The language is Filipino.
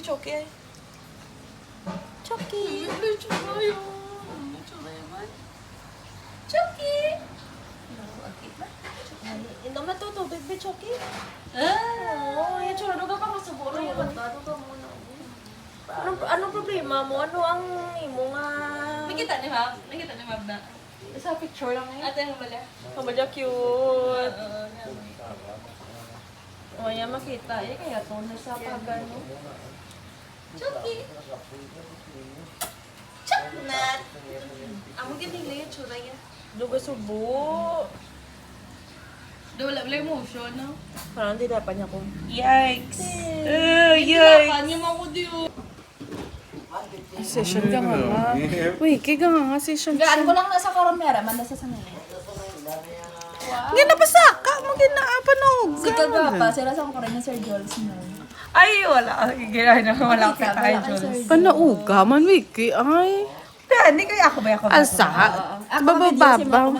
Chucky ay. Chucky. Chucky. Inom na to, tubig ba, Chucky? Oo, yung tsura. Doon ka masuburo yung bata. Doon ka muna. Anong problema mo? Ano ang imo nga... Nakita ni Mab? Nakita ni Mab na? Sa picture lang eh. Ate ang bala? Kamadya cute. O, yan makita. Eh, kaya to nasa pagano. Chucky! Chaknat! Amo gining na yung tsura niya. Dugo subo. Wala emotion, no? Parang hindi dapat niya ko. Yikes! Yikes! Kanya mo ko diyo. Session ka nga. Uy, kaya nga session. Gaan ko lang nasa karamera, man nasa sanay. Hindi na pasaka mo ginaapanog. Si Kagapa, sila sa ko rin yung Sir Jules na. Ay, wala. Wala ka tayo, Jules. Panauga man, Wiki. Ay. Hindi kaya ako ba ako? Asa? Babababaw.